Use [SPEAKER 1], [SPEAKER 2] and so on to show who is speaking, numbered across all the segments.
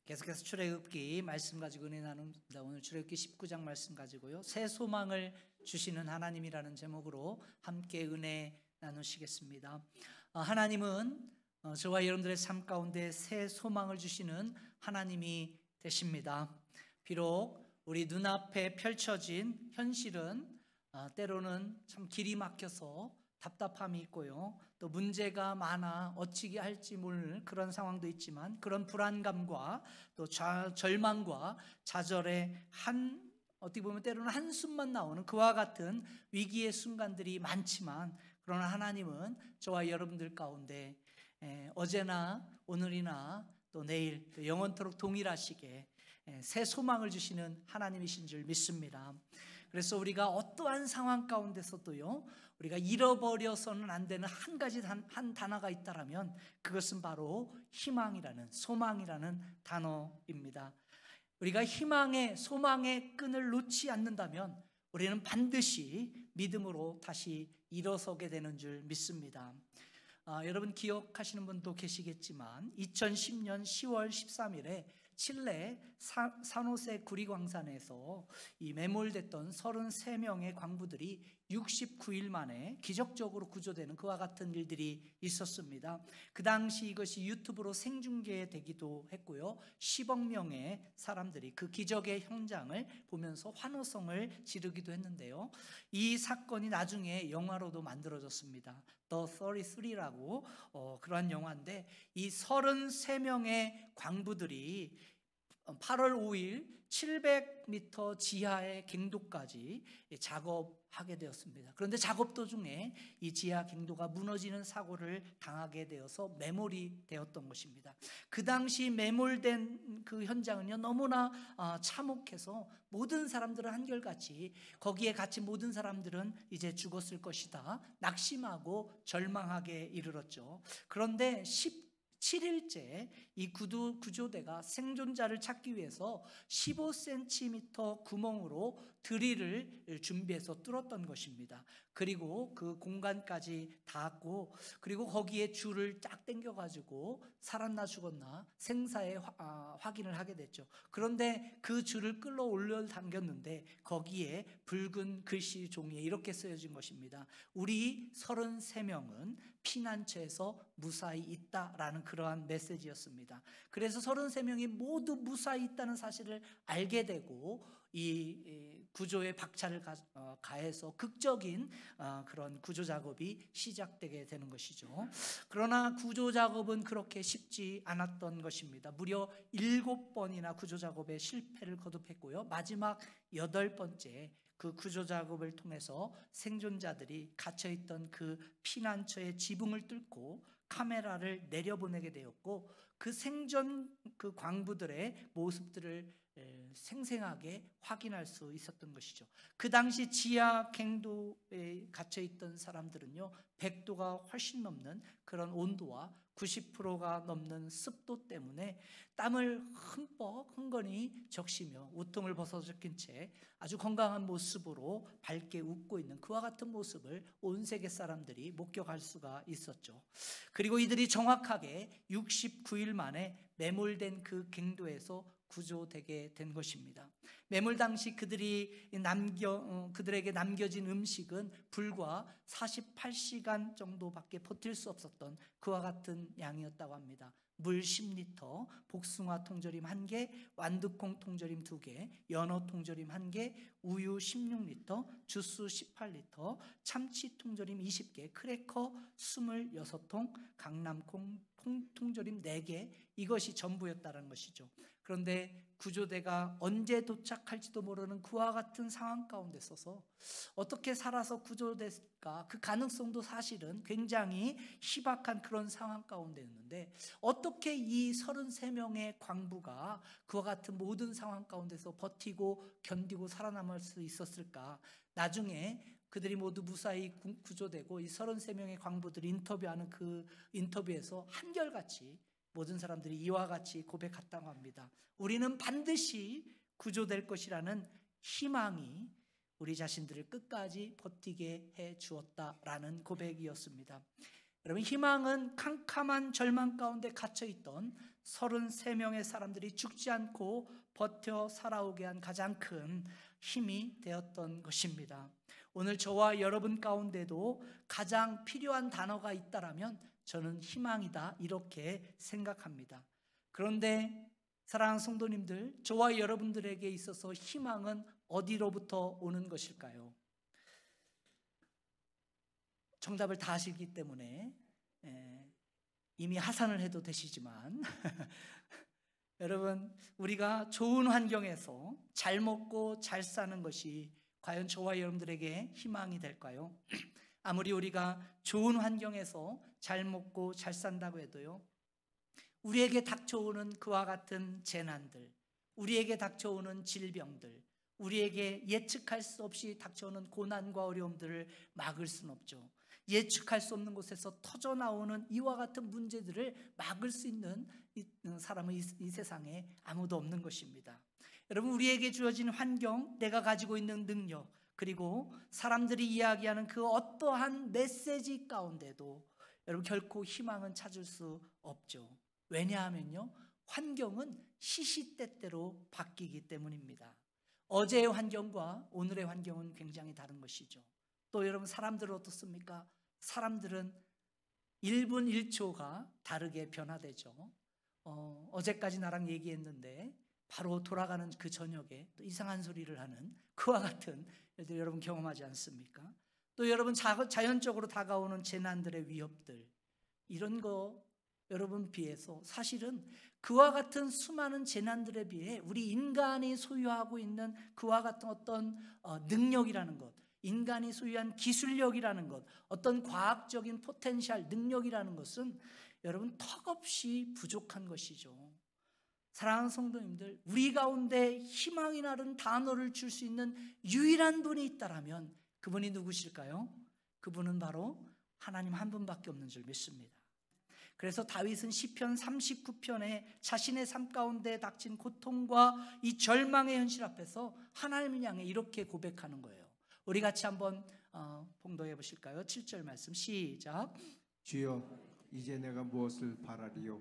[SPEAKER 1] 계속해서 출애굽기 말씀 가지고 은혜 나눕니다. 오늘 출애굽기 19장 말씀 가지고요, 새 소망을 주시는 하나님이라는 제목으로 함께 은혜 나누시겠습니다. 하나님은 저와 여러분들의 삶 가운데 새 소망을 주시는 하나님이 되십니다. 비록 우리 눈앞에 펼쳐진 현실은 때로는 참 길이 막혀서 답답함이 있고요, 또 문제가 많아 어찌게 할지 모르는 그런 상황도 있지만, 그런 불안감과 또 절망과 좌절의 어떻게 보면 때로는 한숨만 나오는 그와 같은 위기의 순간들이 많지만, 그러나 하나님은 저와 여러분들 가운데 어제나 오늘이나 또 내일 또 영원토록 동일하시게 새 소망을 주시는 하나님이신 줄 믿습니다. 그래서 우리가 어떠한 상황 가운데서도요, 우리가 잃어버려서는 안 되는 한 가지 한 단어가 있다라면 그것은 바로 희망이라는, 소망이라는 단어입니다. 우리가 희망의, 소망의 끈을 놓지 않는다면 우리는 반드시 믿음으로 다시 일어서게 되는 줄 믿습니다. 여러분 기억하시는 분도 계시겠지만 2010년 10월 13일에 칠레 산호세 구리광산에서 이 매몰됐던 33명의 광부들이 69일 만에 기적적으로 구조되는 그와 같은 일들이 있었습니다. 그 당시 이것이 유튜브로 생중계되기도 했고요, 10억 명의 사람들이 그 기적의 현장을 보면서 환호성을 지르기도 했는데요, 이 사건이 나중에 영화로도 만들어졌습니다. The 33라고 그러한 영화인데, 이 33명의 광부들이 8월 5일 700m 지하의 갱도까지 작업하게 되었습니다. 그런데 작업 도중에 이 지하 갱도가 무너지는 사고를 당하게 되어서 매몰이 되었던 것입니다. 그 당시 매몰된 그 현장은요, 너무나 참혹해서 모든 사람들은 한결같이, 거기에 갇힌 모든 사람들은 이제 죽었을 것이다 낙심하고 절망하게 이르렀죠. 그런데 7일째 이 구조대가 생존자를 찾기 위해서 15cm 구멍으로 드릴을 준비해서 뚫었던 것입니다. 그리고 그 공간까지 닿았고, 그리고 거기에 줄을 쫙 당겨가지고 살았나 죽었나 생사의 확인을 하게 됐죠. 그런데 그 줄을 끌어 올려 당겼는데 거기에 붉은 글씨 종이에 이렇게 쓰여진 것입니다. 우리 33명은 피난처에서 무사히 있다라는 그러한 메시지였습니다. 그래서 33명이 모두 무사히 있다는 사실을 알게 되고 이 구조에 박차를 가해서 극적인 그런 구조 작업이 시작되게 되는 것이죠. 그러나 구조 작업은 그렇게 쉽지 않았던 것입니다. 무려 7번이나 구조 작업에 실패를 거듭했고요, 마지막 8번째 그 구조 작업을 통해서 생존자들이 갇혀있던 그 피난처의 지붕을 뚫고 카메라를 내려보내게 되었고, 그 생존 그 광부들의 모습들을 생생하게 확인할 수 있었던 것이죠. 그 당시 지하 갱도에 갇혀있던 사람들은요, 100도가 훨씬 넘는 그런 온도와 90%가 넘는 습도 때문에 땀을 흥건히 적시며 우통을 벗어적인 채 아주 건강한 모습으로 밝게 웃고 있는 그와 같은 모습을 온 세계 사람들이 목격할 수가 있었죠. 그리고 이들이 정확하게 69일 만에 매몰된 그 갱도에서 구조되게 된 것입니다. 매몰 당시 그들에게 남겨진 음식은 불과 48시간 정도밖에 버틸 수 없었던 그와 같은 양이었다고 합니다. 물 10리터, 복숭아 통조림 1개, 완두콩 통조림 2개, 연어 통조림 1개, 우유 16리터, 주스 18리터, 참치 통조림 20개, 크래커 26통, 강남콩 통조림 4개, 이것이 전부였다는 것이죠. 그런데 구조대가 언제 도착할지도 모르는 그와 같은 상황 가운데 서서 어떻게 살아서 구조됐을까, 그 가능성도 사실은 굉장히 희박한 그런 상황 가운데였는데, 어떻게 이 33명의 광부가 그와 같은 모든 상황 가운데서 버티고 견디고 살아남을 수 있었을까? 나중에 그들이 모두 무사히 구조되고 이 33명의 광부들이 인터뷰하는 그 인터뷰에서 한결같이 모든 사람들이 이와 같이 고백했다고 합니다. 우리는 반드시 구조될 것이라는 희망이 우리 자신들을 끝까지 버티게 해 주었다라는 고백이었습니다. 여러분, 희망은 캄캄한 절망 가운데 갇혀있던 33명의 사람들이 죽지 않고 버텨 살아오게 한 가장 큰 힘이 되었던 것입니다. 오늘 저와 여러분 가운데도 가장 필요한 단어가 있다라면 저는 희망이다, 이렇게 생각합니다. 그런데 사랑하는 성도님들, 저와 여러분들에게 있어서 희망은 어디로부터 오는 것일까요? 정답을 다 아시기 때문에 이미 하산을 해도 되시지만 여러분, 우리가 좋은 환경에서 잘 먹고 잘 사는 것이 과연 저와 여러분들에게 희망이 될까요? 아무리 우리가 좋은 환경에서 잘 먹고 잘 산다고 해도요, 우리에게 닥쳐오는 그와 같은 재난들, 우리에게 닥쳐오는 질병들, 우리에게 예측할 수 없이 닥쳐오는 고난과 어려움들을 막을 수는 없죠. 예측할 수 없는 곳에서 터져나오는 이와 같은 문제들을 막을 수 있는 사람은 이 세상에 아무도 없는 것입니다. 여러분, 우리에게 주어진 환경, 내가 가지고 있는 능력, 그리고 사람들이 이야기하는 그 어떠한 메시지 가운데도 여러분 결코 희망은 찾을 수 없죠. 왜냐하면요, 환경은 시시때때로 바뀌기 때문입니다. 어제의 환경과 오늘의 환경은 굉장히 다른 것이죠. 또 여러분, 사람들은 어떻습니까? 사람들은 1분 1초가 다르게 변화되죠. 어제까지 나랑 얘기했는데 바로 돌아가는 그 저녁에 또 이상한 소리를 하는 그와 같은 일들 여러분 경험하지 않습니까? 또 여러분, 자연적으로 다가오는 재난들의 위협들, 이런 거 여러분 비해서 사실은 그와 같은 수많은 재난들에 비해 우리 인간이 소유하고 있는 그와 같은 어떤 능력이라는 것, 인간이 소유한 기술력이라는 것, 어떤 과학적인 포텐셜, 능력이라는 것은 여러분 턱없이 부족한 것이죠. 사랑하는 성도님들, 우리 가운데 희망이 나는 단어를 줄 수 있는 유일한 분이 있다라면 그분이 누구실까요? 그분은 바로 하나님 한 분밖에 없는 줄 믿습니다. 그래서 다윗은 시편 39편에 자신의 삶 가운데 닥친 고통과 이 절망의 현실 앞에서 하나님을 향해 이렇게 고백하는 거예요. 우리 같이 한번 봉독해 보실까요? 7절 말씀 시작.
[SPEAKER 2] 주여, 이제 내가 무엇을 바라리요?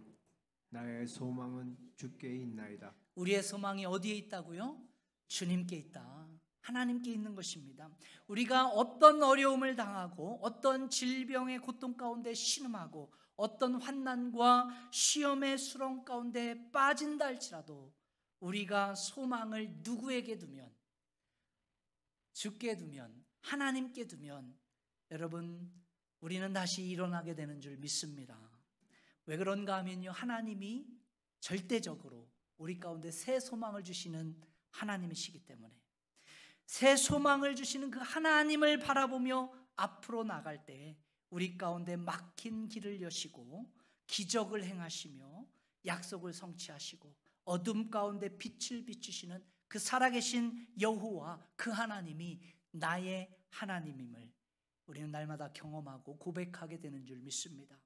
[SPEAKER 2] 나의 소망은 주께 있나이다.
[SPEAKER 1] 우리의 소망이 어디에 있다고요? 주님께 있다. 하나님께 있는 것입니다. 우리가 어떤 어려움을 당하고 어떤 질병의 고통 가운데 신음하고 어떤 환난과 시험의 수렁 가운데 빠진다 할지라도 우리가 소망을 누구에게 두면, 주께 두면, 하나님께 두면 여러분, 우리는 다시 일어나게 되는 줄 믿습니다. 왜 그런가 하면요, 하나님이 절대적으로 우리 가운데 새 소망을 주시는 하나님이시기 때문에, 새 소망을 주시는 그 하나님을 바라보며 앞으로 나갈 때 우리 가운데 막힌 길을 여시고 기적을 행하시며 약속을 성취하시고 어둠 가운데 빛을 비추시는 그 살아계신 여호와, 그 하나님이 나의 하나님임을 우리는 날마다 경험하고 고백하게 되는 줄 믿습니다.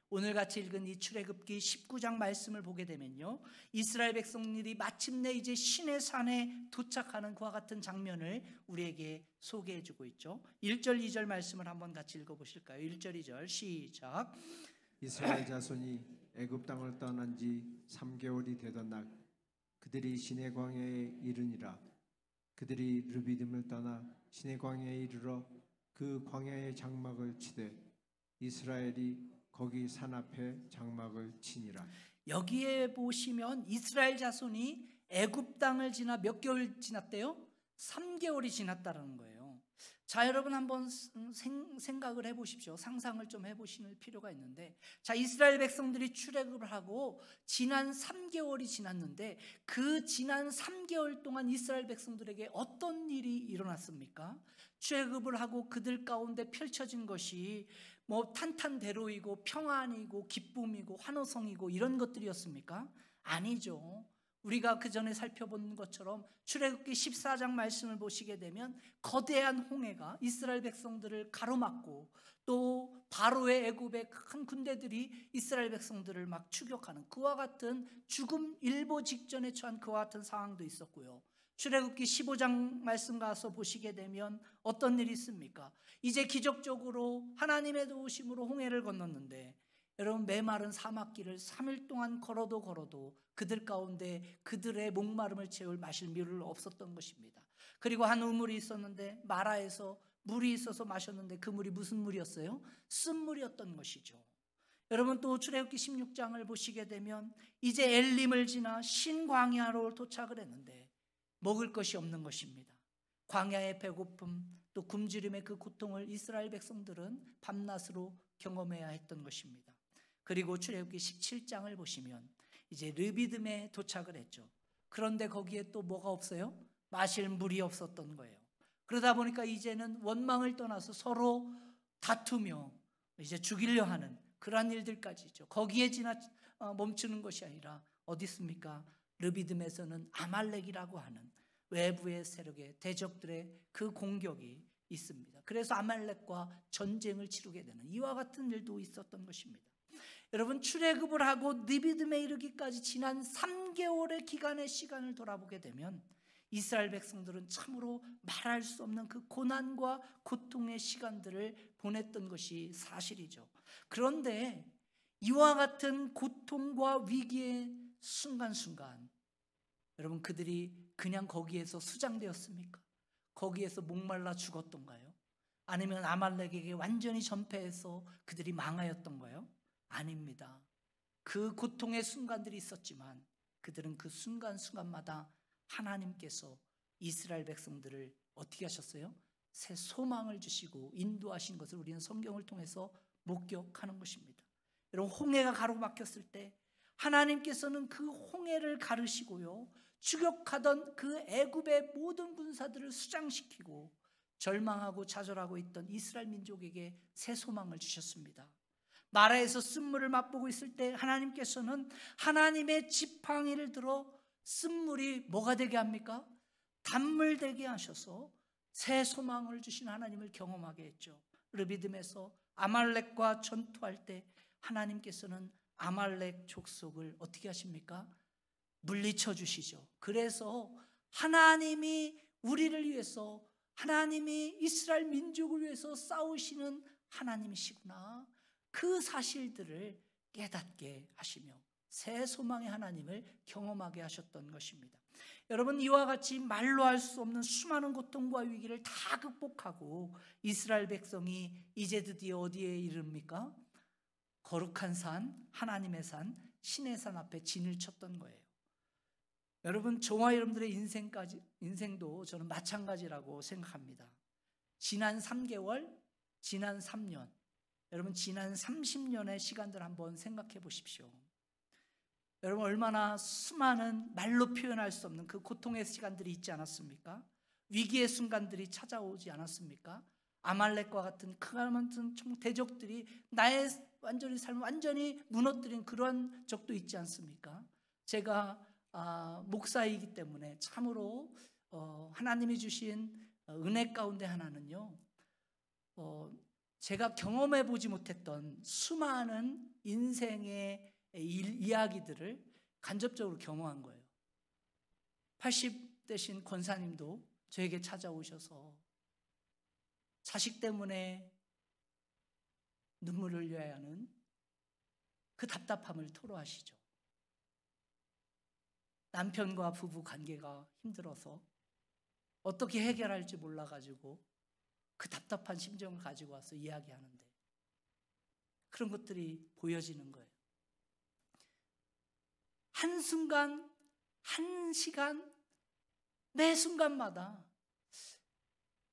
[SPEAKER 1] 오늘 같이 읽은 이 출애굽기 19장 말씀을 보게 되면요, 이스라엘 백성들이 마침내 이제 시내 산에 도착하는 그와 같은 장면을 우리에게 소개해 주고 있죠. 1절 2절 말씀을 한번 같이 읽어보실까요? 1절 2절 시작.
[SPEAKER 2] 이스라엘 자손이 애굽 땅을 떠난 지 3개월이 되던 날 그들이 시내 광야에 이르니라. 그들이 르비딤을 떠나 시내 광야에 이르러 그 광야의 장막을 치되 이스라엘이 거기 산 앞에 장막을 치니라.
[SPEAKER 1] 여기에 보시면 이스라엘 자손이 애굽 땅을 지나 몇 개월 지났대요? 3개월이 지났다는 거예요. 자, 여러분 한번 생각을 해보십시오. 상상을 좀 해보실 필요가 있는데, 자, 이스라엘 백성들이 출애굽을 하고 지난 3개월이 지났는데 그 지난 3개월 동안 이스라엘 백성들에게 어떤 일이 일어났습니까? 출애굽을 하고 그들 가운데 펼쳐진 것이 뭐 탄탄대로이고 평안이고 기쁨이고 환호성이고 이런 것들이었습니까? 아니죠. 우리가 그 전에 살펴본 것처럼 출애굽기 14장 말씀을 보시게 되면 거대한 홍해가 이스라엘 백성들을 가로막고 또 바로의 애굽의 큰 군대들이 이스라엘 백성들을 막 추격하는 그와 같은 죽음 일보 직전에 처한 그와 같은 상황도 있었고요. 출애굽기 15장 말씀 가서 보시게 되면 어떤 일이 있습니까? 이제 기적적으로 하나님의 도우심으로 홍해를 건넜는데 여러분, 메마른 사막길을 3일 동안 걸어도 그들 가운데 그들의 목마름을 채울 마실 물이 없었던 것입니다. 그리고 한 우물이 있었는데 마라에서 물이 있어서 마셨는데 그 물이 무슨 물이었어요? 쓴물이었던 것이죠. 여러분, 또 출애굽기 16장을 보시게 되면 이제 엘림을 지나 신광야로 도착을 했는데 먹을 것이 없는 것입니다. 광야의 배고픔, 또 굶주림의 그 고통을 이스라엘 백성들은 밤낮으로 경험해야 했던 것입니다. 그리고 출애굽기 17장을 보시면 이제 르비딤에 도착을 했죠. 그런데 거기에 또 뭐가 없어요? 마실 물이 없었던 거예요. 그러다 보니까 이제는 원망을 떠나서 서로 다투며 이제 죽이려 하는 그러한 일들까지죠. 거기에 멈추는 것이 아니라 어디 있습니까? 르비딤에서는 아말렉이라고 하는 외부의 세력의 대적들의 그 공격이 있습니다. 그래서 아말렉과 전쟁을 치르게 되는 이와 같은 일도 있었던 것입니다. 여러분, 출애굽을 하고 르비딤에 이르기까지 지난 3개월의 기간의 시간을 돌아보게 되면 이스라엘 백성들은 참으로 말할 수 없는 그 고난과 고통의 시간들을 보냈던 것이 사실이죠. 그런데 이와 같은 고통과 위기의 순간순간, 여러분, 그들이 그냥 거기에서 수장되었습니까? 거기에서 목말라 죽었던가요? 아니면 아말렉에게 완전히 전패해서 그들이 망하였던가요? 아닙니다. 그 고통의 순간들이 있었지만 그들은 그 순간순간마다 하나님께서 이스라엘 백성들을 어떻게 하셨어요? 새 소망을 주시고 인도하신 것을 우리는 성경을 통해서 목격하는 것입니다. 여러분, 홍해가 가로막혔을 때 하나님께서는 그 홍해를 가르시고요, 추격하던 그 애굽의 모든 군사들을 수장시키고 절망하고 좌절하고 있던 이스라엘 민족에게 새 소망을 주셨습니다. 마라에서 쓴물을 맛보고 있을 때 하나님께서는 하나님의 지팡이를 들어 쓴물이 뭐가 되게 합니까? 단물 되게 하셔서 새 소망을 주신 하나님을 경험하게 했죠. 르비딤에서 아말렉과 전투할 때 하나님께서는 아말렉 족속을 어떻게 하십니까? 물리쳐 주시죠. 그래서 하나님이 우리를 위해서, 하나님이 이스라엘 민족을 위해서 싸우시는 하나님이시구나, 그 사실들을 깨닫게 하시며 새 소망의 하나님을 경험하게 하셨던 것입니다. 여러분, 이와 같이 말로 할 수 없는 수많은 고통과 위기를 다 극복하고 이스라엘 백성이 이제 드디어 어디에 이릅니까? 거룩한 산, 하나님의 산, 신의 산 앞에 진을 쳤던 거예요. 여러분, 저와 여러분들의 인생도 저는 마찬가지라고 생각합니다. 지난 3개월, 지난 3년, 여러분 지난 30년의 시간들 한번 생각해 보십시오. 여러분, 얼마나 수많은 말로 표현할 수 없는 그 고통의 시간들이 있지 않았습니까? 위기의 순간들이 찾아오지 않았습니까? 아말렉과 같은 크가만튼 대적들이 나의 삶을 완전히 무너뜨린 그런 적도 있지 않습니까? 제가 목사이기 때문에 참으로 하나님이 주신 은혜 가운데 하나는요, 제가 경험해 보지 못했던 수많은 인생의 이야기들을 간접적으로 경험한 거예요. 80 되신 권사님도 저에게 찾아오셔서 자식 때문에 눈물을 흘려야 하는 그 답답함을 토로하시죠. 남편과 부부 관계가 힘들어서 어떻게 해결할지 몰라가지고 그 답답한 심정을 가지고 와서 이야기하는데 그런 것들이 보여지는 거예요. 한순간, 한 시간, 매 순간마다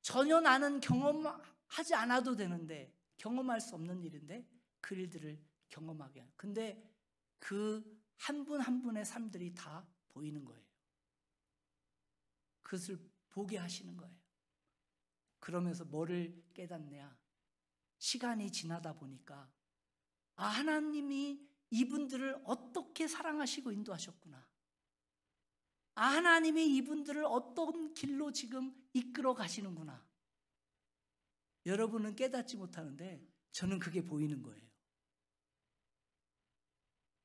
[SPEAKER 1] 전혀 나는 경험하지 않아도 되는데, 경험할 수 없는 일인데 그 일들을 경험하게 하는, 근데 그 한 분 한 분의 삶들이 다 보이는 거예요. 그것을 보게 하시는 거예요. 그러면서 뭐를 깨닫냐? 시간이 지나다 보니까 하나님이 이분들을 어떻게 사랑하시고 인도하셨구나. 하나님이 이분들을 어떤 길로 지금 이끌어 가시는구나. 여러분은 깨닫지 못하는데 저는 그게 보이는 거예요.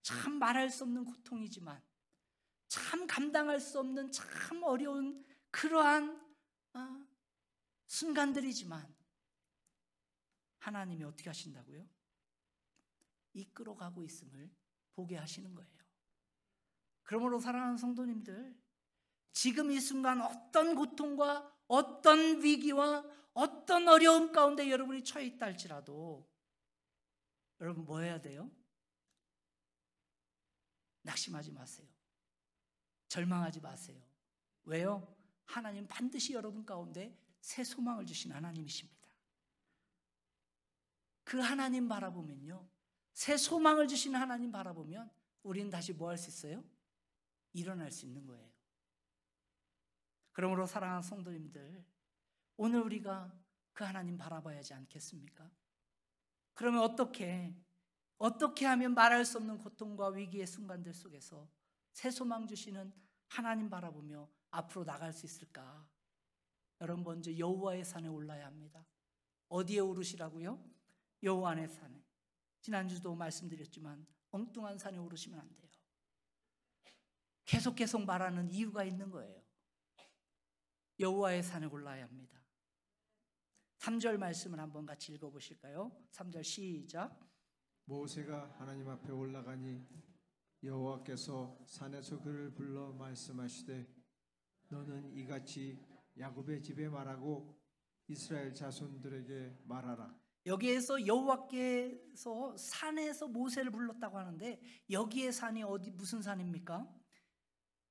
[SPEAKER 1] 참 말할 수 없는 고통이지만, 참 감당할 수 없는 참 어려운 그러한 순간들이지만 하나님이 어떻게 하신다고요? 이끌어가고 있음을 보게 하시는 거예요. 그러므로 사랑하는 성도님들, 지금 이 순간 어떤 고통과 어떤 위기와 어떤 어려움 가운데 여러분이 처해 있다 할지라도 여러분 뭐 해야 돼요? 낙심하지 마세요. 절망하지 마세요. 왜요? 하나님 반드시 여러분 가운데 새 소망을 주신 하나님이십니다. 그 하나님 바라보면요, 새 소망을 주신 하나님 바라보면 우리는 다시 뭐 할 수 있어요? 일어날 수 있는 거예요. 그러므로 사랑하는 성도님들, 오늘 우리가 그 하나님 바라봐야 하지 않겠습니까? 그러면 어떻게 하면 말할 수 없는 고통과 위기의 순간들 속에서 새 소망 주시는 하나님 바라보며 앞으로 나갈 수 있을까? 여러분, 먼저 여호와의 산에 올라야 합니다. 어디에 오르시라고요? 여호와의 산에. 지난주도 말씀드렸지만 엉뚱한 산에 오르시면 안 돼요. 계속 말하는 이유가 있는 거예요. 여호와의 산에 올라야 합니다. 3절 말씀을 한번 같이 읽어보실까요? 3절 시작.
[SPEAKER 2] 모세가 하나님 앞에 올라가니 여호와께서 산에서 그를 불러 말씀하시되 너는 이같이 야곱의 집에 말하고 이스라엘 자손들에게 말하라.
[SPEAKER 1] 여기에서 여호와께서 산에서 모세를 불렀다고 하는데 여기에 산이 어디 무슨 산입니까?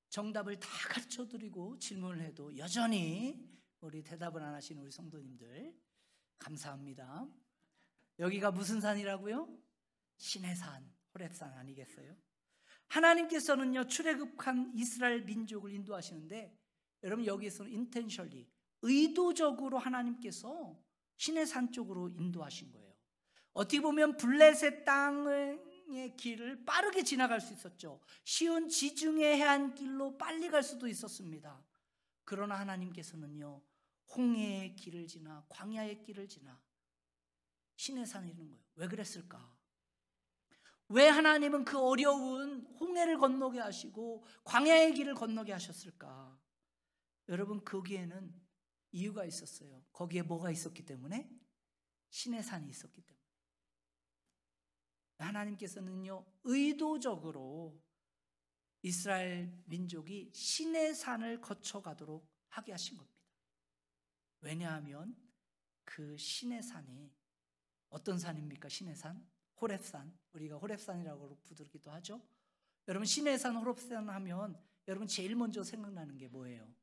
[SPEAKER 1] 정답을 다 가르쳐드리고 질문을 해도 여전히 우리 대답을 안 하시는 우리 성도님들 감사합니다. 여기가 무슨 산이라고요? 신의 산, 호렙산 아니겠어요? 하나님께서는요 출애굽한 이스라엘 민족을 인도하시는데 여러분 여기에서는 intentionally 의도적으로 하나님께서 신의 산 쪽으로 인도하신 거예요. 어떻게 보면 블레셋 땅의 길을 빠르게 지나갈 수 있었죠. 쉬운 지중해 해안길로 빨리 갈 수도 있었습니다. 그러나 하나님께서는요 홍해의 길을 지나 광야의 길을 지나 신의 산에 이르는 거예요. 왜 그랬을까? 왜 하나님은 그 어려운 홍해를 건너게 하시고 광야의 길을 건너게 하셨을까? 여러분 거기에는 이유가 있었어요. 거기에 뭐가 있었기 때문에? 신의 산이 있었기 때문에. 하나님께서는요 의도적으로 이스라엘 민족이 신의 산을 거쳐가도록 하게 하신 겁니다. 왜냐하면 그 신의 산이 어떤 산입니까? 신의 산? 호렙산. 우리가 호렙산이라고 부르기도 하죠. 여러분 신의 산 호렙산 하면 여러분 제일 먼저 생각나는 게 뭐예요?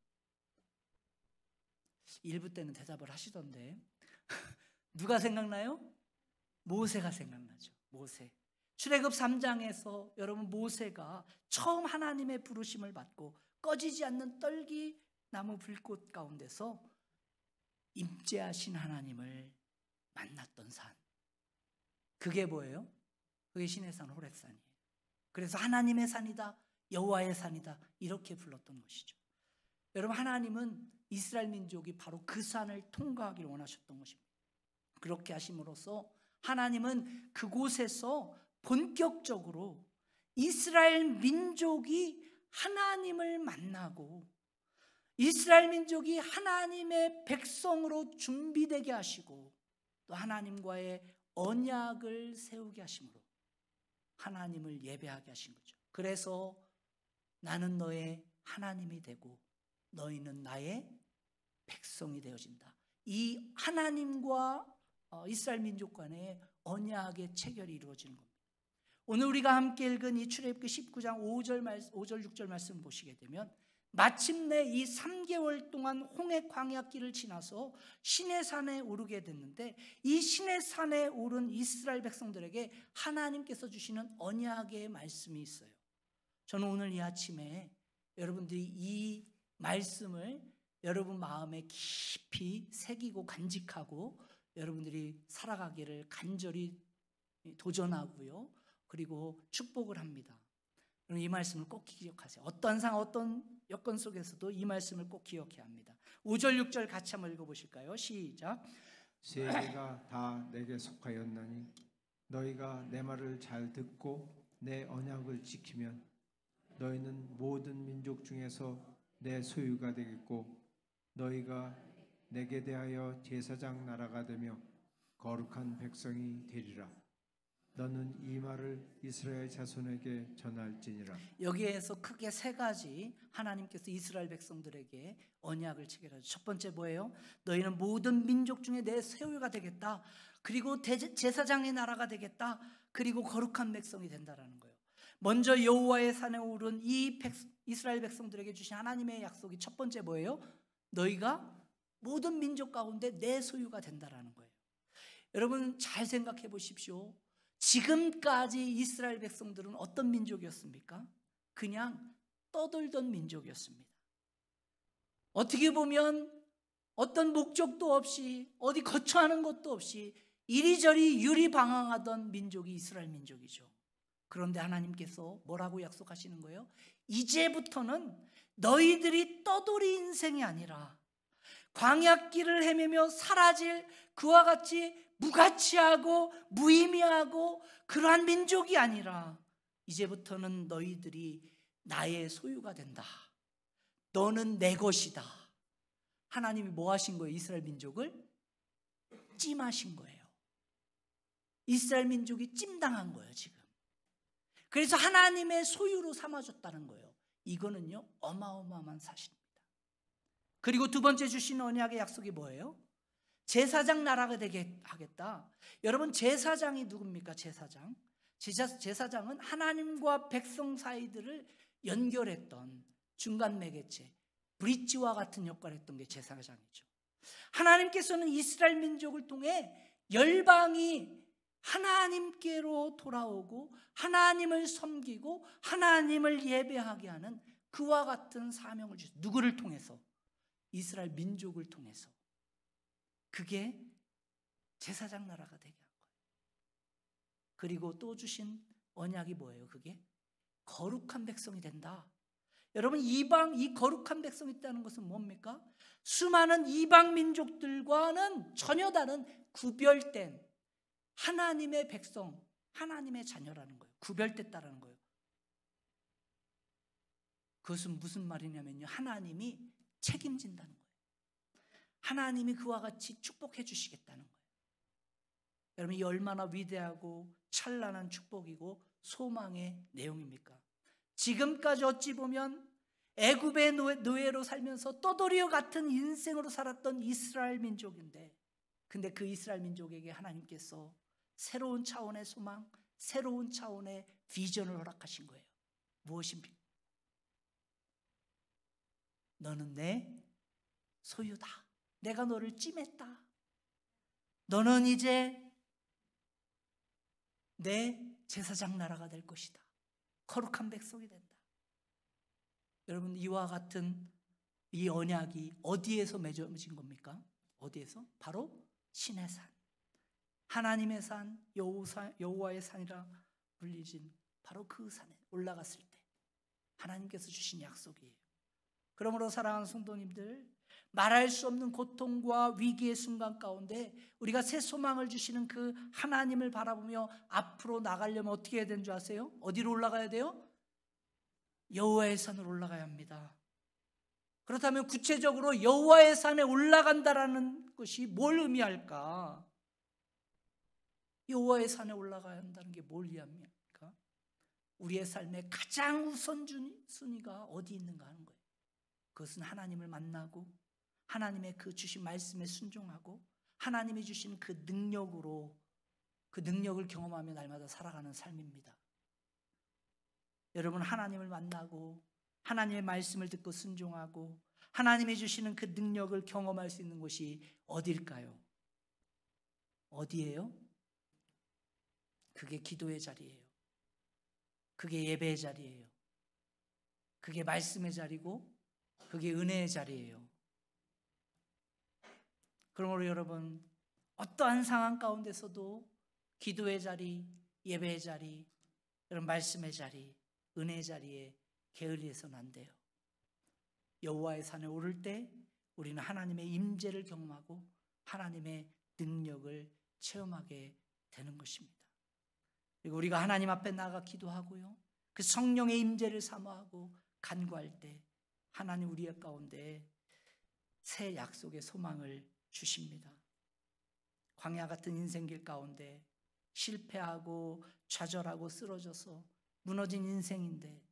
[SPEAKER 1] 1부 때는 대답을 하시던데 누가 생각나요? 모세가 생각나죠. 모세. 출애굽 3장에서 여러분 모세가 처음 하나님의 부르심을 받고 꺼지지 않는 떨기 나무 불꽃 가운데서 임재하신 하나님을 만났던 산. 그게 뭐예요? 그게 신의 산 호렙산이에요. 그래서 하나님의 산이다, 여호와의 산이다 이렇게 불렀던 것이죠. 여러분 하나님은 이스라엘 민족이 바로 그 산을 통과하기를 원하셨던 것입니다. 그렇게 하심으로써 하나님은 그곳에서 본격적으로 이스라엘 민족이 하나님을 만나고 이스라엘 민족이 하나님의 백성으로 준비되게 하시고 또 하나님과의 언약을 세우게 하심으로 하나님을 예배하게 하신 거죠. 그래서 나는 너의 하나님이 되고 너희는 나의 백성이 되어진다. 이 하나님과 이스라엘 민족 간의 언약의 체결이 이루어지는 겁니다. 오늘 우리가 함께 읽은 이 출애굽기 19장 5절 6절 말씀 보시게 되면 마침내 이 3개월 동안 홍해 광야길을 지나서 시내산에 오르게 됐는데 이 시내산에 오른 이스라엘 백성들에게 하나님께서 주시는 언약의 말씀이 있어요. 저는 오늘 이 아침에 여러분들이 이 말씀을 여러분 마음에 깊이 새기고 간직하고 여러분들이 살아가기를 간절히 도전하고요. 그리고 축복을 합니다. 그럼 이 말씀을 꼭 기억하세요. 어떤 여건 속에서도 이 말씀을 꼭 기억해야 합니다. 5절 6절 같이 한번 읽어보실까요? 시작.
[SPEAKER 2] 세계가 다 내게 속하였나니 너희가 내 말을 잘 듣고 내 언약을 지키면 너희는 모든 민족 중에서 내 소유가 되겠고 너희가 내게 대하여 제사장 나라가 되며 거룩한 백성이 되리라. 너는 이 말을 이스라엘 자손에게 전할지니라.
[SPEAKER 1] 여기에서 크게 세 가지 하나님께서 이스라엘 백성들에게 언약을 체결하죠. 첫 번째 뭐예요? 너희는 모든 민족 중에 내 소유가 되겠다. 그리고 제사장의 나라가 되겠다. 그리고 거룩한 백성이 된다라는 거예요. 먼저 여호와의 산에 오른 이스라엘 백성들에게 주신 하나님의 약속이 첫 번째 뭐예요? 너희가 모든 민족 가운데 내 소유가 된다라는 거예요. 여러분 잘 생각해 보십시오. 지금까지 이스라엘 백성들은 어떤 민족이었습니까? 그냥 떠돌던 민족이었습니다. 어떻게 보면 어떤 목적도 없이 어디 거처하는 것도 없이 이리저리 유리방황하던 민족이 이스라엘 민족이죠. 그런데 하나님께서 뭐라고 약속하시는 거예요? 이제부터는 너희들이 떠돌이 인생이 아니라 광야길을 헤매며 사라질 그와 같이 무가치하고 무의미하고 그러한 민족이 아니라 이제부터는 너희들이 나의 소유가 된다. 너는 내 것이다. 하나님이 뭐 하신 거예요? 이스라엘 민족을 찜하신 거예요. 이스라엘 민족이 찜당한 거예요, 지금. 그래서 하나님의 소유로 삼아줬다는 거예요. 이거는요, 어마어마한 사실입니다. 그리고 두 번째 주신 언약의 약속이 뭐예요? 제사장 나라가 되게 하겠다. 여러분, 제사장이 누굽니까? 제사장은 하나님과 백성 사이들을 연결했던 중간 매개체, 브릿지와 같은 역할을 했던 게 제사장이죠. 하나님께서는 이스라엘 민족을 통해 열방이 하나님께로 돌아오고 하나님을 섬기고 하나님을 예배하게 하는 그와 같은 사명을 주셨어요. 누구를 통해서? 이스라엘 민족을 통해서. 그게 제사장 나라가 되게 한 거예요. 그리고 또 주신 언약이 뭐예요? 그게 거룩한 백성이 된다. 여러분, 이 거룩한 백성이 있다는 것은 뭡니까? 수많은 이방 민족들과는 전혀 다른 구별된 하나님의 백성, 하나님의 자녀라는 거예요. 구별됐다라는 거예요. 그것은 무슨 말이냐면요, 하나님이 책임진다는 거예요. 하나님이 그와 같이 축복해 주시겠다는 거예요. 여러분, 이 얼마나 위대하고 찬란한 축복이고 소망의 내용입니까? 지금까지 어찌 보면 애굽의 노예로 살면서 떠돌이와 같은 인생으로 살았던 이스라엘 민족인데, 근데 그 이스라엘 민족에게 하나님께서 새로운 차원의 소망, 새로운 차원의 비전을 허락하신 거예요. 무엇입니까? 너는 내 소유다. 내가 너를 찜했다. 너는 이제 내 제사장 나라가 될 것이다. 거룩한 백성이 된다. 여러분, 이와 같은 이 언약이 어디에서 맺어진 겁니까? 어디에서? 바로 신의 산, 하나님의 산, 여호와의 산이라 불리진 바로 그 산에 올라갔을 때 하나님께서 주신 약속이에요. 그러므로 사랑하는 성도님들, 말할 수 없는 고통과 위기의 순간 가운데 우리가 새 소망을 주시는 그 하나님을 바라보며 앞으로 나가려면 어떻게 해야 되는 줄 아세요? 어디로 올라가야 돼요? 여호와의 산으로 올라가야 합니다. 그렇다면 구체적으로 여호와의 산에 올라간다라는 것이 뭘 의미할까? 여호와의 산에 올라가야 한다는 게 뭘 의미합니까? 우리의 삶의 가장 우선순위가 어디 있는가 하는 거예요. 그것은 하나님을 만나고 하나님의 그 주신 말씀에 순종하고 하나님이 주신 그 능력으로 그 능력을 경험하며 날마다 살아가는 삶입니다. 여러분, 하나님을 만나고 하나님의 말씀을 듣고 순종하고 하나님이 주시는 그 능력을 경험할 수 있는 곳이 어딜까요? 어디예요? 그게 기도의 자리예요. 그게 예배의 자리예요. 그게 말씀의 자리고 그게 은혜의 자리예요. 그러므로 여러분, 어떠한 상황 가운데서도 기도의 자리, 예배의 자리, 이런 말씀의 자리, 은혜의 자리에 게을리해서는 안 돼요. 여호와의 산에 오를 때 우리는 하나님의 임재를 경험하고 하나님의 능력을 체험하게 되는 것입니다. 그리고 우리가 하나님 앞에 나가 기도하고요, 그 성령의 임재를 사모하고 간구할 때 하나님 우리의 가운데 새 약속의 소망을 주십니다. 광야 같은 인생길 가운데 실패하고 좌절하고 쓰러져서 무너진 인생인데,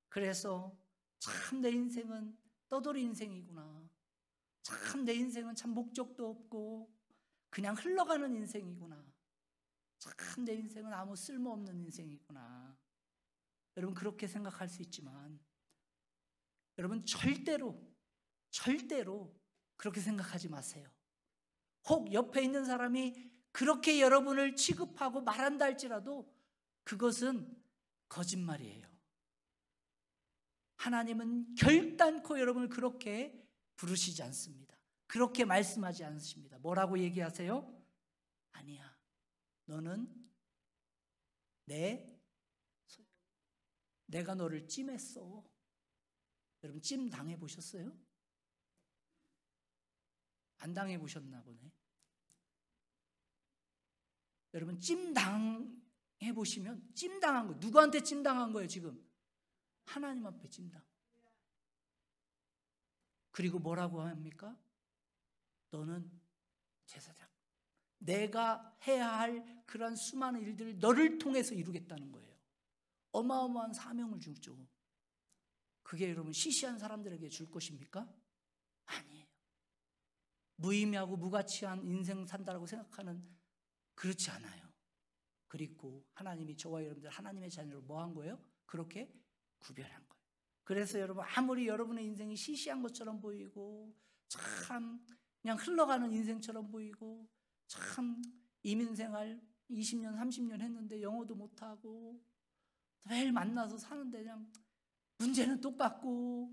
[SPEAKER 1] 그래서 참 내 인생은 떠돌이 인생이구나, 참 내 인생은 참 목적도 없고 그냥 흘러가는 인생이구나, 참 내 인생은 아무 쓸모없는 인생이구나. 여러분 그렇게 생각할 수 있지만 여러분 절대로 그렇게 생각하지 마세요. 혹 옆에 있는 사람이 그렇게 여러분을 취급하고 말한다 할지라도 그것은 거짓말이에요. 하나님은 결단코 여러분을 그렇게 부르시지 않습니다. 그렇게 말씀하지 않으십니다. 뭐라고 얘기하세요? 아니야, 너는 내가 너를 찜했어. 여러분 찜 당해보셨어요? 안 당해보셨나 보네. 여러분 찜 당해보시면, 찜당한 거, 누구한테 찜당한 거예요 지금? 하나님 앞에 찜당. 그리고 뭐라고 합니까? 너는 제사장, 내가 해야 할 그런 수많은 일들을 너를 통해서 이루겠다는 거예요. 어마어마한 사명을 주죠. 그게 여러분 시시한 사람들에게 줄 것입니까? 아니에요. 무의미하고 무가치한 인생 산다라고 생각하는, 그렇지 않아요. 그리고 하나님이 저와 여러분들 하나님의 자녀로 뭐 한 거예요? 그렇게 구별한 거예요. 그래서 여러분 아무리 여러분의 인생이 시시한 것처럼 보이고 참 그냥 흘러가는 인생처럼 보이고, 참 이민생활 20년 30년 했는데 영어도 못하고 매일 만나서 사는데 그냥 문제는 똑같고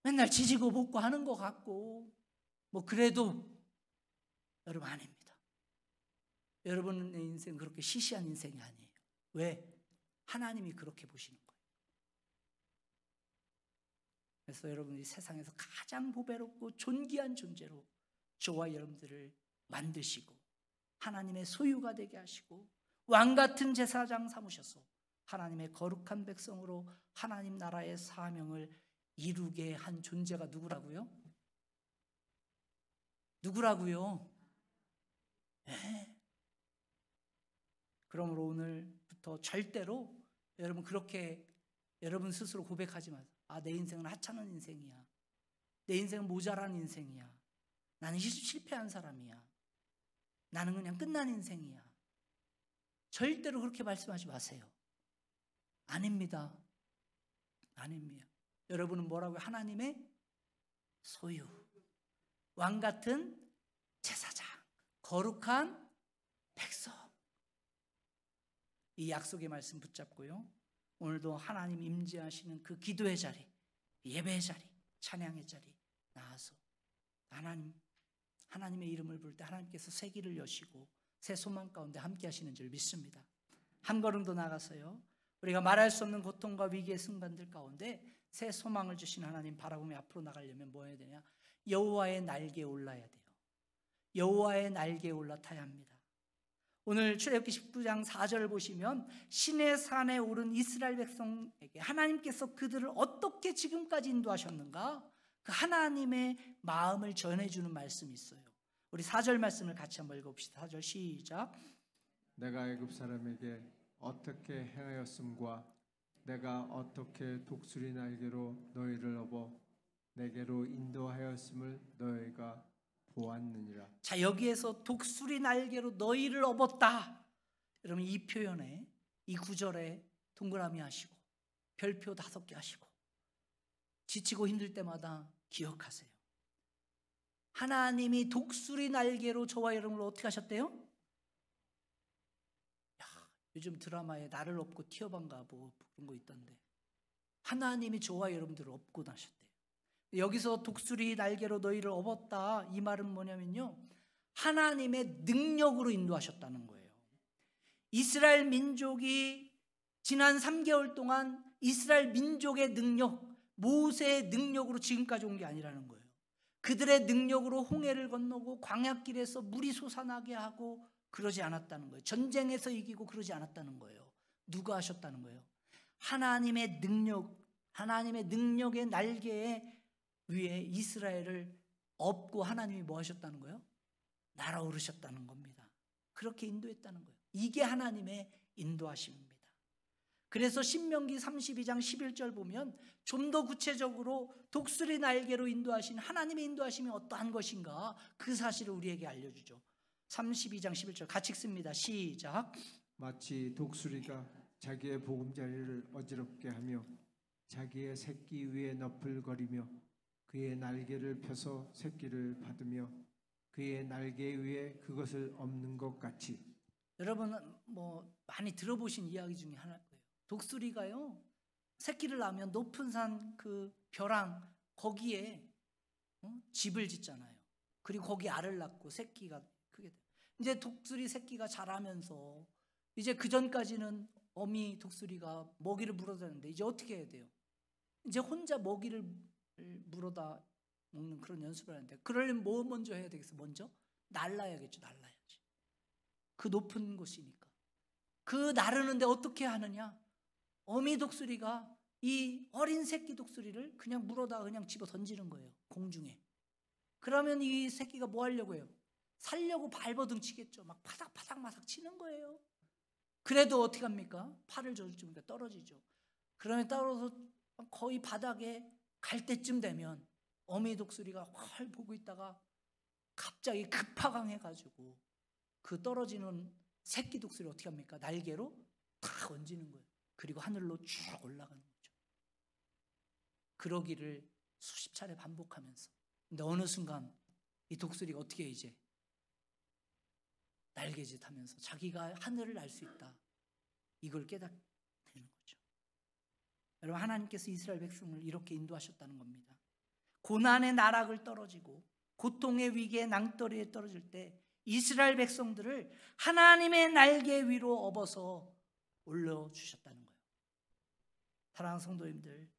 [SPEAKER 1] 맨날 지지고 볶고 하는 것 같고, 뭐 그래도 여러분 아닙니다. 여러분의 인생 그렇게 시시한 인생이 아니에요. 왜? 하나님이 그렇게 보시는 거예요. 그래서 여러분이 세상에서 가장 보배롭고 존귀한 존재로 저와 여러분들을 만드시고 하나님의 소유가 되게 하시고 왕같은 제사장 삼으셔서 하나님의 거룩한 백성으로 하나님 나라의 사명을 이루게 한 존재가 누구라고요? 누구라고요? 네. 그러므로 오늘부터 절대로 여러분 그렇게 여러분 스스로 고백하지 마세요. 아, 내 인생은 하찮은 인생이야. 내 인생은 모자란 인생이야. 나는 실패한 사람이야. 나는 그냥 끝난 인생이야. 절대로 그렇게 말씀하지 마세요. 아닙니다. 아닙니다. 여러분은 뭐라고요? 하나님의 소유, 왕같은 제사장, 거룩한 백성. 이 약속의 말씀 붙잡고요, 오늘도 하나님 임재하시는 그 기도의 자리, 예배의 자리, 찬양의 자리 나와서 하나님의 이름을 부를 때 하나님께서 새 길을 여시고 새 소망 가운데 함께 하시는 줄 믿습니다. 한 걸음 더 나가서요, 우리가 말할 수 없는 고통과 위기의 순간들 가운데 새 소망을 주신 하나님 바라보며 앞으로 나가려면 뭐 해야 되냐? 여호와의 날개에 올라야 돼요. 여호와의 날개에 올라타야 합니다. 오늘 출애굽기 19장 4절을 보시면 신의 산에 오른 이스라엘 백성에게 하나님께서 그들을 어떻게 지금까지 인도하셨는가, 그 하나님의 마음을 전해주는 말씀이 있어요. 우리 4절 말씀을 같이 한번 읽어봅시다. 4절 시작.
[SPEAKER 2] 내가 애굽 사람에게 어떻게 행하였음과 내가 어떻게 독수리 날개로 너희를 업어 내게로 인도하였음을 너희가 보았느니라.
[SPEAKER 1] 자, 여기에서 독수리 날개로 너희를 업었다. 여러분 이 표현에, 이 구절에 동그라미 하시고 별표 5개 하시고 지치고 힘들 때마다 기억하세요. 하나님이 독수리 날개로 저와 여러분을 어떻게 하셨대요? 야, 요즘 드라마에 나를 업고 튀어반가 뭐 그런 거 있던데 하나님이 저와 여러분들을 업고 나셨대요. 여기서 독수리 날개로 너희를 업었다, 이 말은 뭐냐면요, 하나님의 능력으로 인도하셨다는 거예요. 이스라엘 민족이 지난 3개월 동안 이스라엘 민족의 능력, 모세의 능력으로 지금까지 온 게 아니라는 거예요. 그들의 능력으로 홍해를 건너고 광야길에서 물이 솟아나게 하고 그러지 않았다는 거예요. 전쟁에서 이기고 그러지 않았다는 거예요. 누가 하셨다는 거예요? 하나님의 능력, 하나님의 능력의 날개에 위에 이스라엘을 업고 하나님이 뭐 하셨다는 거예요? 날아오르셨다는 겁니다. 그렇게 인도했다는 거예요. 이게 하나님의 인도하심입니다. 그래서 신명기 32장 11절 보면 좀 더 구체적으로 독수리 날개로 인도하신 하나님의 인도하심이 어떠한 것인가 그 사실을 우리에게 알려주죠. 32장 11절 같이 읽습니다. 시작.
[SPEAKER 2] 마치 독수리가 자기의 보금자리를 어지럽게 하며 자기의 새끼 위에 너풀거리며 그의 날개를 펴서 새끼를 받으며 그의 날개 위에 그것을 엎는 것 같이.
[SPEAKER 1] 여러분 많이 들어보신 이야기 중에 하나일 거예요. 독수리가요 새끼를 낳으면 높은 산 그 벼랑 거기에 집을 짓잖아요. 그리고 거기 알을 낳고 새끼가 크게 돼요. 이제 독수리 새끼가 자라면서 이제 그 전까지는 어미 독수리가 먹이를 물어다녔는데 이제 어떻게 해야 돼요? 이제 혼자 먹이를 물어다 먹는 그런 연습을 하는데 그러려면 뭐 먼저 해야 되겠어? 먼저 날라야겠죠. 날라야지. 그 높은 곳이니까. 그 나르는데 어떻게 하느냐? 어미 독수리가 이 어린 새끼 독수리를 그냥 물어다 그냥 집어 던지는 거예요. 공중에. 그러면 이 새끼가 뭐 하려고 해요? 살려고 발버둥 치겠죠. 막 파닥파닥 치는 거예요. 그래도 어떻게 합니까? 팔을 저주니까 떨어지죠. 그러면 떨어져서 거의 바닥에 갈 때쯤 되면 어미 독수리가 활 보고 있다가 갑자기 급파강해가지고 그 떨어지는 새끼 독수리 어떻게 합니까? 날개로 탁 얹는 거예요. 그리고 하늘로 쭉 올라가는 거죠. 그러기를 수십 차례 반복하면서. 근데 어느 순간 이 독수리가 어떻게 해 이제 날개짓 하면서 자기가 하늘을 날 수 있다. 이걸 깨닫게 되는 거죠. 여러분 하나님께서 이스라엘 백성을 이렇게 인도하셨다는 겁니다. 고난의 나락을 떨어지고 고통의 위기에 낭떠러리에 떨어질 때 이스라엘 백성들을 하나님의 날개 위로 업어서 올려주셨다는 거예요. 사랑하는 성도님들,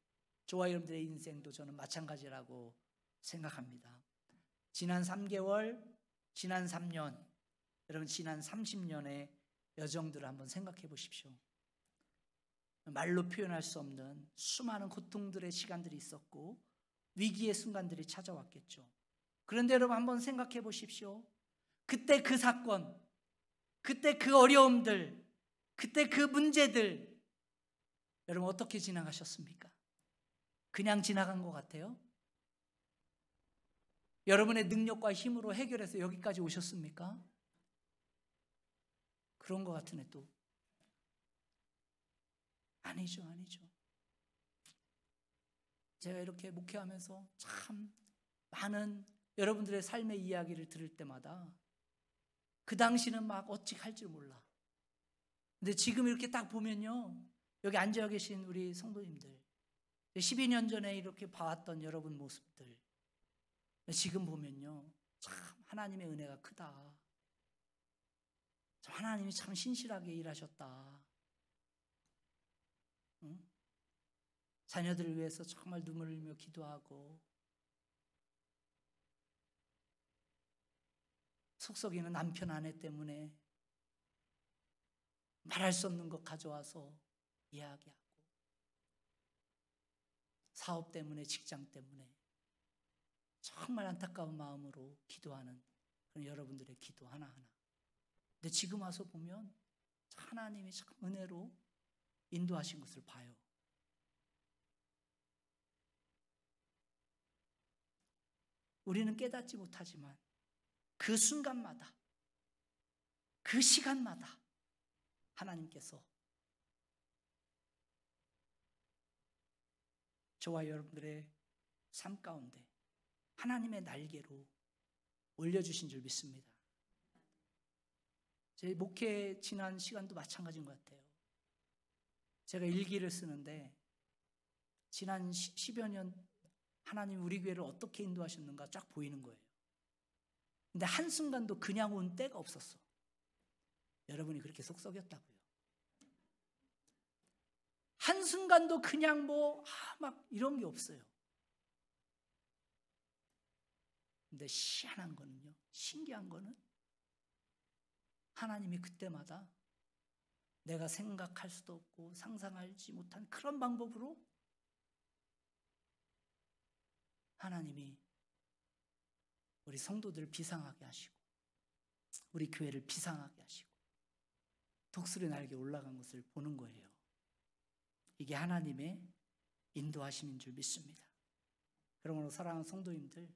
[SPEAKER 1] 저와 여러분들의 인생도 저는 마찬가지라고 생각합니다. 지난 3개월, 지난 3년, 여러분 지난 30년의 여정들을 한번 생각해 보십시오. 말로 표현할 수 없는 수많은 고통들의 시간들이 있었고 위기의 순간들이 찾아왔겠죠. 그런데 여러분 한번 생각해 보십시오. 그때 그 사건, 그때 그 어려움들, 그때 그 문제들 여러분 어떻게 지나가셨습니까? 그냥 지나간 것 같아요? 여러분의 능력과 힘으로 해결해서 여기까지 오셨습니까? 그런 것 같으네 또. 아니죠. 제가 이렇게 목회하면서 참 많은 여러분들의 삶의 이야기를 들을 때마다 그 당시는 막 어찌 할 줄 몰라. 근데 지금 이렇게 딱 보면요. 여기 앉아 계신 우리 성도님들 12년 전에 이렇게 봐왔던 여러분 모습들 지금 보면요. 참 하나님의 은혜가 크다. 참 하나님이 참 신실하게 일하셨다. 응? 자녀들을 위해서 정말 눈물을 흘리며 기도하고 속썩이는 남편 아내 때문에 말할 수 없는 것 가져와서 이야기하고 사업 때문에 직장 때문에 정말 안타까운 마음으로 기도하는 그런 여러분들의 기도 하나하나. 근데 지금 와서 보면 하나님이 참 은혜로 인도하신 것을 봐요. 우리는 깨닫지 못하지만 그 순간마다 그 시간마다 하나님께서 저와 여러분들의 삶 가운데 하나님의 날개로 올려주신 줄 믿습니다. 제 목회 지난 시간도 마찬가지인 것 같아요. 제가 일기를 쓰는데 지난 10여 년 하나님 우리 교회를 어떻게 인도하셨는가 쫙 보이는 거예요. 근데 한순간도 그냥 온 때가 없었어. 여러분이 그렇게 속썩였다고요. 한순간도 그냥 막 이런 게 없어요. 근데 희한한 거는요, 신기한 거는 하나님이 그때마다 내가 생각할 수도 없고 상상하지 못한 그런 방법으로 하나님이 우리 성도들을 비상하게 하시고 우리 교회를 비상하게 하시고 독수리 날개 올라간 것을 보는 거예요. 이게 하나님의 인도하심인 줄 믿습니다. 그러므로 사랑하는 성도님들,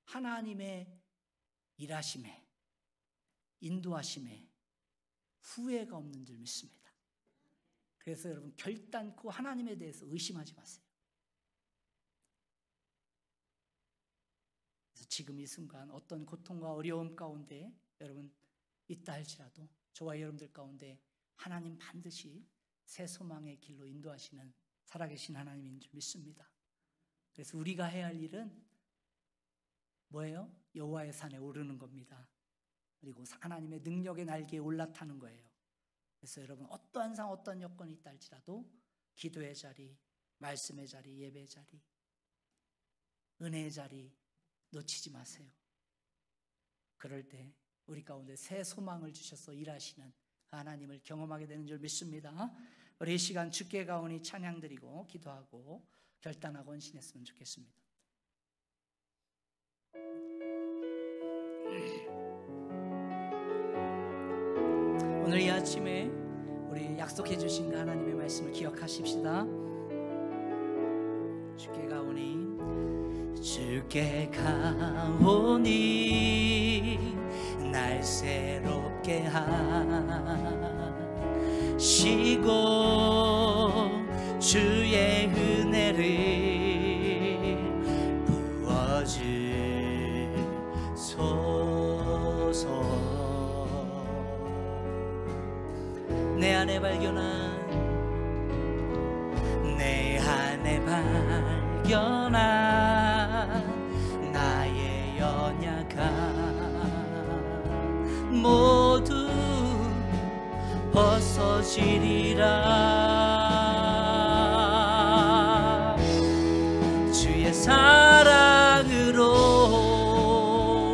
[SPEAKER 1] 하나님의 일하심에, 인도하심에 후회가 없는 줄 믿습니다. 그래서 여러분 결단코 하나님에 대해서 의심하지 마세요. 그래서 지금 이 순간 어떤 고통과 어려움 가운데 여러분 있다 할지라도 저와 여러분들 가운데 하나님 반드시 새 소망의 길로 인도하시는 살아계신 하나님인 줄 믿습니다. 그래서 우리가 해야 할 일은 뭐예요? 여호와의 산에 오르는 겁니다. 그리고 하나님의 능력의 날개에 올라타는 거예요. 그래서 여러분 어떠한 상황, 어떤 여건이 있다 할지라도 기도의 자리, 말씀의 자리, 예배의 자리, 은혜의 자리 놓치지 마세요. 그럴 때 우리 가운데 새 소망을 주셔서 일하시는 하나님을 경험하게 되는 줄 믿습니다. 우리 이 시간 주께 가오니 찬양드리고 기도하고 결단하고 헌신했으면 좋겠습니다. 오늘 이 아침에 우리 약속해 주신 그 하나님의 말씀을 기억하십시다. 주께 가오니 날 새롭게 하시고 주의 은혜를 부어주소서. 내 안에 발견한 나의 연약함 모두 벗어지리라. 주의 사랑으로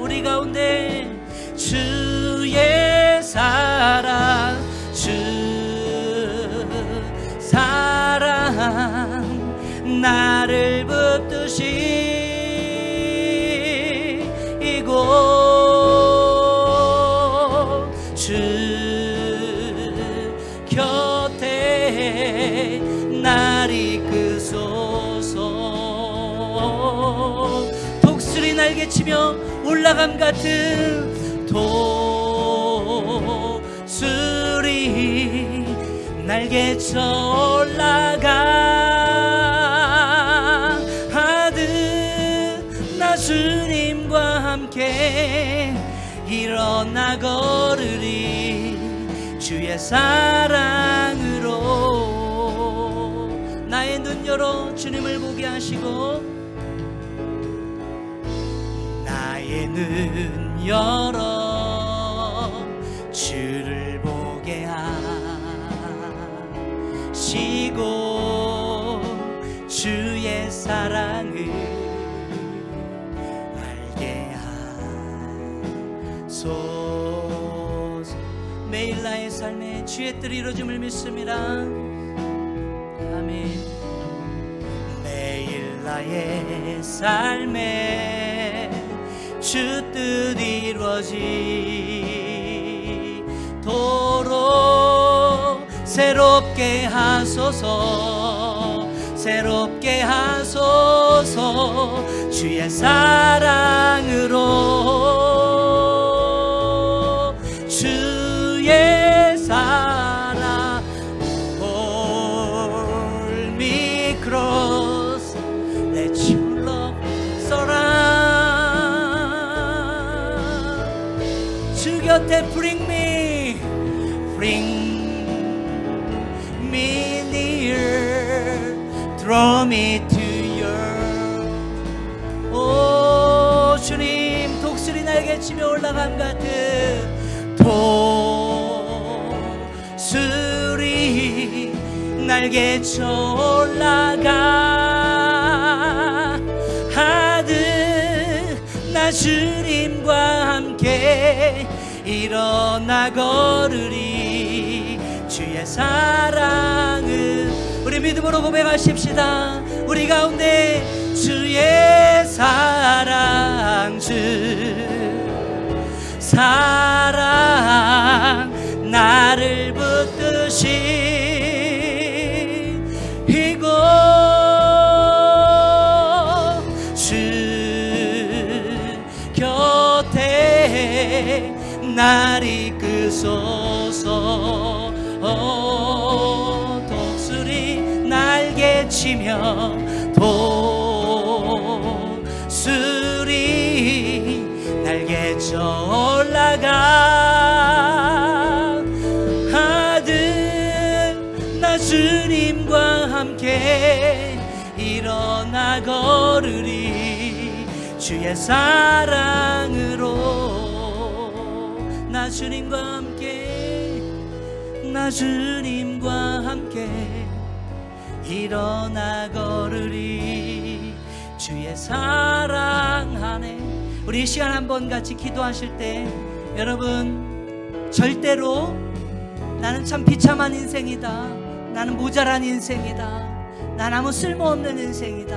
[SPEAKER 1] 우리 가운데 주의 사랑, 주 사랑 나를 붙드시고 주 곁에 날 이끄소서. 독수리 날개치며 올라감 같은 독수리 날개쳐 올라가 하듯 나 주님과 함께 일어나 걸으리. 주의 사랑으로 나의 눈 열어 주님을 보게 하시고 나의 눈 열어 주를 보게 하시고 주의 사랑을 알게 하소서. 매일 나의 삶에 주의 뜻이 이루어짐을 믿습니다. 아멘. 매일 나의 삶에 주 뜻 이루어지도록 새롭게 하소서, 새롭게 하소서. 주의 사랑으로 주의 사랑 hold me close let your love surround. 주 곁에 bring me near draw me to your 오 주님. 독수리 날개치며 올라감 같은 독수리 날개쳐 올라가 하듯 나 주님과 함께 일어나 걸으리. 주의 사랑은 우리 믿음으로 고백하십시다. 우리 가운데 주의 사랑, 주 사랑 나를 함께 날 이끄소서. 독수리 날개치며 독수리 날개쳐 올라가. 아들 나 주님과 함께 일어나 걸으리 주의 사랑으로. 나 주님과 함께 나 주님과 함께 일어나 걸으리 주의 사랑 안에. 우리 이 시간 한번 같이 기도하실 때 여러분, 절대로 나는 참 비참한 인생이다, 나는 모자란 인생이다, 난 아무 쓸모없는 인생이다,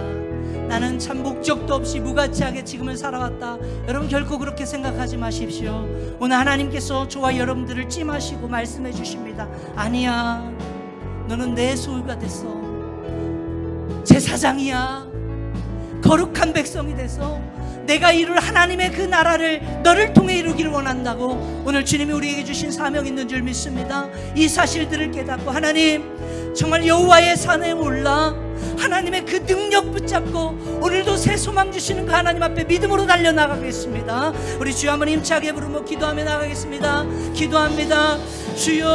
[SPEAKER 1] 나는 참 목적도 없이 무가치하게 지금을 살아왔다, 여러분 결코 그렇게 생각하지 마십시오. 오늘 하나님께서 저와 여러분들을 찜하시고 말씀해 주십니다. 아니야, 너는 내 소유가 됐어. 제사장이야. 거룩한 백성이 돼서 내가 이룰 하나님의 그 나라를 너를 통해 이루기를 원한다고 오늘 주님이 우리에게 주신 사명이 있는 줄 믿습니다. 이 사실들을 깨닫고 하나님 정말 여호와의 산에 올라 하나님의 그 능력 붙잡고 오늘도 새 소망 주시는 그 하나님 앞에 믿음으로 달려나가겠습니다. 우리 주여 한번 힘차게 부르며 기도하며 나가겠습니다. 기도합니다. 주여,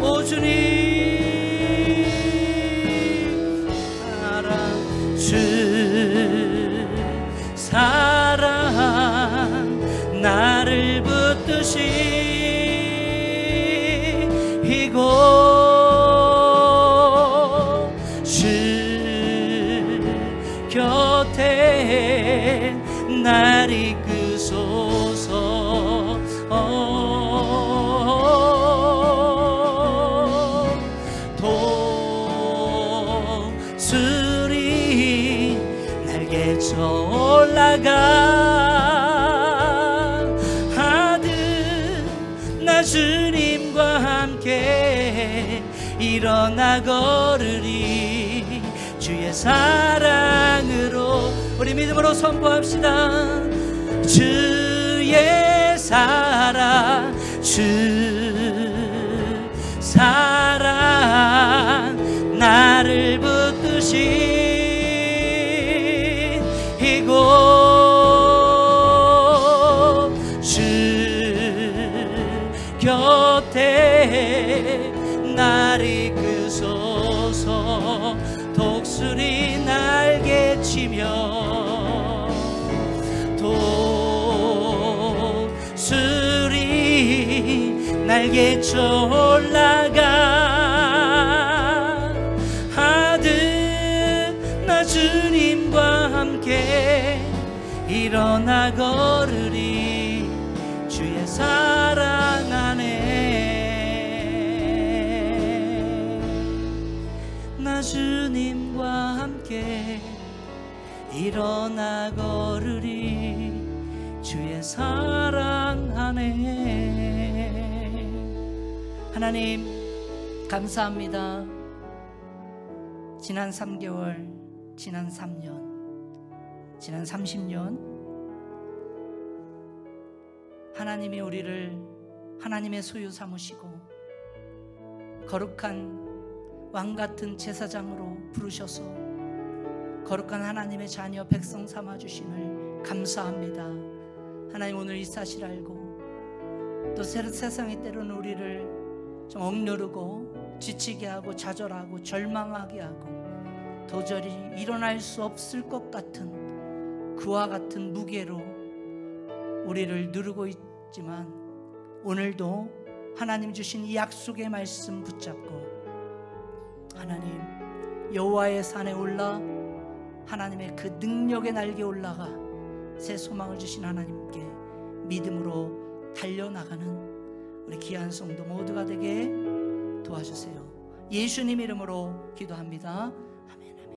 [SPEAKER 1] 오 주님, 주 사랑 나를 붙드시 이곳 주 곁에 날 이끄소서. 독수리 날개쳐 올라가. 아들 나 주님과 함께 일어나 걸으리 주의 사랑으로. 우리 믿음으로 선포합시다. 주의 사랑, 주 사랑 나를 붙드시 이곳 주 곁에 날 이끄소서. 독수리 날개치며 독수리 날개쳐 올라가. 아들 나 주님과 함께 일어나 걸으리 주의 사랑 안에. 나 주님과 함께 일어나 걸으리 주의 사랑 안에. 하나님 감사합니다. 지난 3개월, 지난 3년, 지난 30년 하나님이 우리를 하나님의 소유 삼으시고 거룩한 왕같은 제사장으로 부르셔서 거룩한 하나님의 자녀 백성 삼아주심을 감사합니다. 하나님 오늘 이 사실 알고 또 세상이 때로는 우리를 좀 억누르고 지치게 하고 좌절하고 절망하게 하고 도저히 일어날 수 없을 것 같은 그와 같은 무게로 우리를 누르고 있지만 오늘도 하나님 주신 이 약속의 말씀 붙잡고 하나님 여호와의 산에 올라 하나님의 그 능력의 날개 올라가 새 소망을 주신 하나님께 믿음으로 달려나가는 우리 귀한 성도 모두가 되게 도와주세요. 예수님 이름으로 기도합니다.